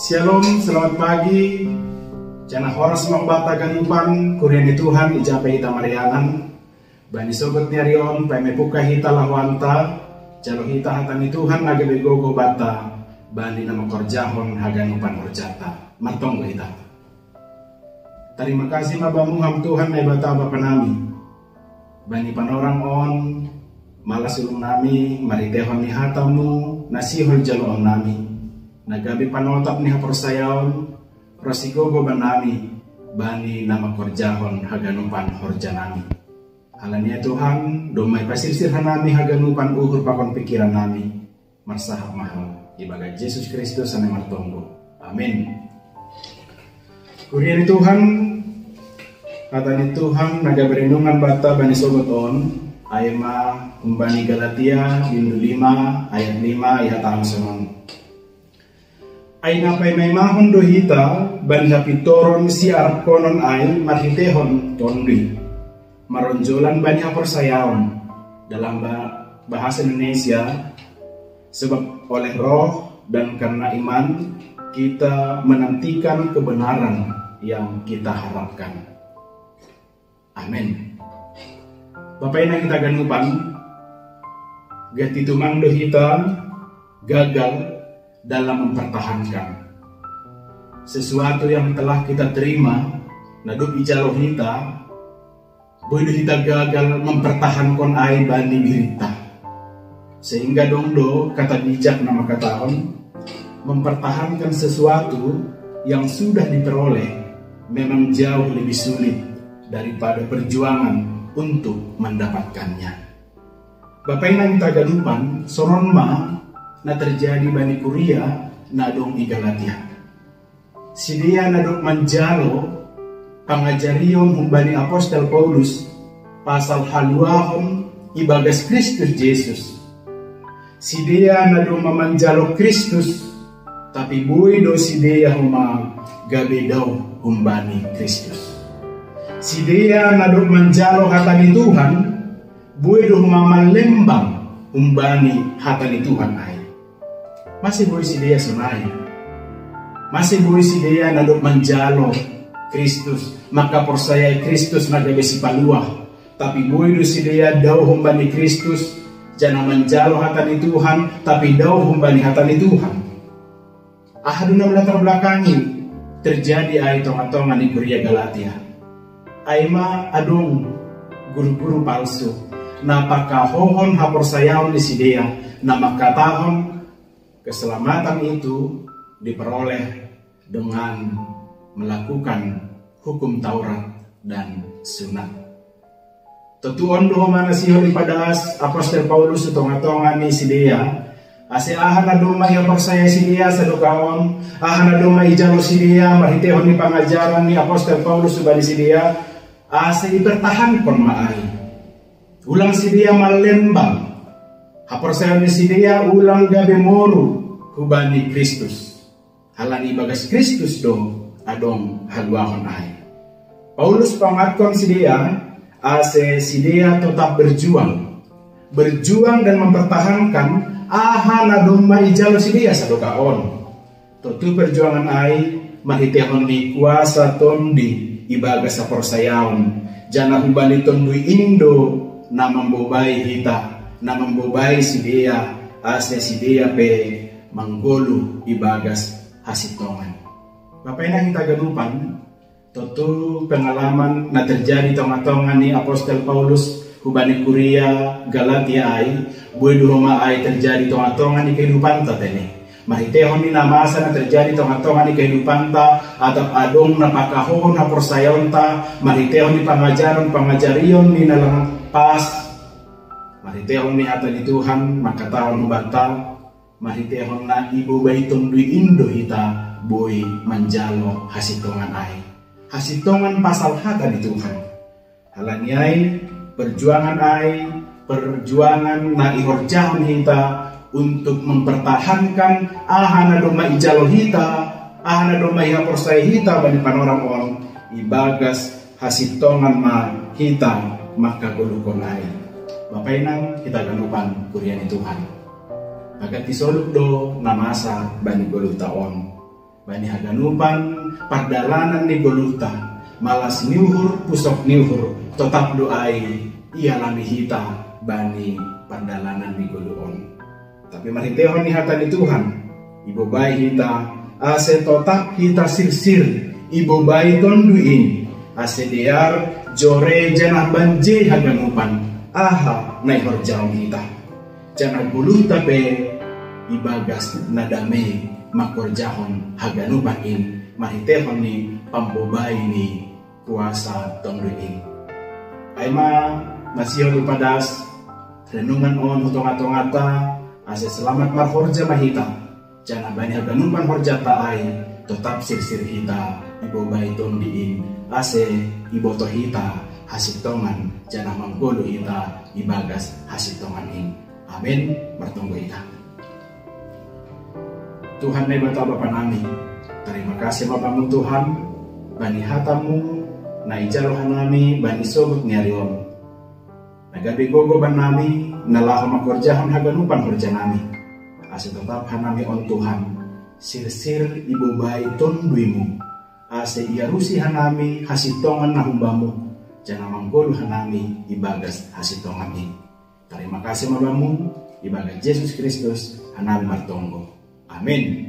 Shalom, selamat pagi. Jana horas mangbata ganupan, kuriani Tuhan ijape hita marianan. Bani sobat nyarion, paime puka hita lahwanta. Jalo hita hatani Tuhan agabe gogo bata. Bani nama korjahon haganupan horjata. Martonggo hita. Terima kasih mabamu ham Tuhan na bata bapa nami. Bani panorang on, malas ulung nami, maritehon ni hatamu, nasihol jalo on nami. Nagabi panotap ni haporsayaon, rosigogo banami, bani nama korjahon haganupan horja nami. Halania Tuhan, domai pasirsir hanami haganupan uhur pakon pikiran nami, marsahap mahal, ibaga Yesus Kristus ane martonggo. Amin. Kuriani Tuhan, katani Tuhan, naga berindungan bata bani sobat on, ayema umbani Galatia, bindu 5, ayat 5, ayat tamsonon. Ay napay may mahon do hita ban hapitoron si arkonon ay marhitehon tondui maronjolan ban haporsayaon dalam bahasa Indonesia, sebab oleh roh dan karena iman kita menantikan kebenaran yang kita harapkan. Amin. Bapak ina kita ganupan gatitumang do hita gagal dalam mempertahankan sesuatu yang telah kita terima, nadup ijalo hita, boido hita gagal mempertahankan ai bani birita, sehingga dongdo kata bijak nama katahon, mempertahankan sesuatu yang sudah diperoleh memang jauh lebih sulit daripada perjuangan untuk mendapatkannya. Bapak yang kita galupan, soronma na terjadi bani Kuria nadong i Galatia. Si dia nadong manjalo pangajarion humbani Apostel Paulus pasal haluahon ibagas Kristus Jesus. Si dia nadong mamanjalo Kristus tapi buhay do si dia huma gabi daw humbani Kristus. Si dia nadong manjalo hatani Tuhan buhay do huma malembang humbani hatani Tuhan ay. Masih boleh si dia sunai, masih boleh si dia nadok manjalo Kristus, maka persaya Kristus nagabe si paluah, tapi boleh si dia daw humbani Kristus, jangan manjalo hatani Tuhan, tapi daw humbani hatani Tuhan. Ahaduna melatar belakangi terjadi ay tonga-tonga di Kuria Galatia. Aima adong guru-guru palsu, napakahohon haporsayaon di si dia, namakatahon keselamatan itu diperoleh dengan melakukan hukum Taurat dan sunat. Tetuon doh mana sihon pada Apostel Paulus tonga-tonga ni si dia. Ase ahana doma yang persaya si dia sadukaon, ahana doma ijalo si dia mahitehon ni pangajaran ni Apostel Paulus subani si dia. Ase dipertahankan maai. Ulang si dia malembang. Haporsayaon ni si dia ulang gabe moru hubani Kristus. Halani bagas Kristus do adong haluahon ay. Paulus pangatkon si dia, ase si dia tetap berjuang dan mempertahankan ahana dong maijalo si dia sadokaon. Tutu perjuangan ay mahitehon ni kuasa tondi ibagas haporsayaon. Jana hubani tondui indo na mambobai hita, na mambobai si dia, ase si dia pe manggolo ibagas hasitongan. Bapak yang kita ganupan, tentu pengalaman na terjadi tonga-tonga ni Apostel Paulus hubani Kuria Galatia ay buhay duhoma ay terjadi tonga-tonga ni kehidupan ta tene. Mahitehon ni namasa na terjadi tonga-tonga ni kehidupan ta atau adong napakahohon haporsayaon ta, mahitehon ni pangajarion ni nalang pas, mahitehon ni hata ni Tuhan makatahon bata. Mahitehon na ibu bayi tundui indo hita boy manjalo hasitongan ay. Hasitongan pasal hata di Tuhan. Halanyay perjuangan ay, perjuangan na ihorjahon hita untuk mempertahankan ahana doma ijalo hita, ahana doma ihaporsay hita bani panorang on ibagas hasitongan ma hita makagulukon ay. Bapak inang kita ganupan kuriani Tuhan. Agad isoluk do namasa bani 20 taon. bani haganupan pardalanan ni goluta malas niuhur pusok niuhur tetap doai ia lami hita bani pardalanan ni goluon. Tapi maritehon ni hata ni Tuhan ibu bayi hita ase tetap hita sirsir ibu bayi tonduin ase diar jore janah banje haganupan aha naik horjau hita janah goluta be ibagas nadame makorjahon haganupain mahitehon ni pambobay ni kuasa tongduin. Ay masih lupadas renungan on hutong-atong-ata ase selamat marhorja mahita jana bani haganupan horjata ay tetap sirsir hita ibobay tondiin ase iboto hita hasitongan jana manggolo hita ibagas hasitongan in. Amin. Bertunggu ita. Tuhan ay bata Bapa namin. Terima kasih Bapamu Tuhan, bani hatamu, na ijarohan nami, bani sobot ngariom. Nagabi gogo ban nami, nalaho makorjahan haganupan horja nami. Ase tetap hanami on Tuhan, sirsir ibu bayi tonduimu. Ase iarusi hanami hasitongan nahumbamu, jana manggolo hanami ibagas hasitongan ini. Terima kasih Bapamu, ibagas Yesus Kristus, hanami martonggo. Amin.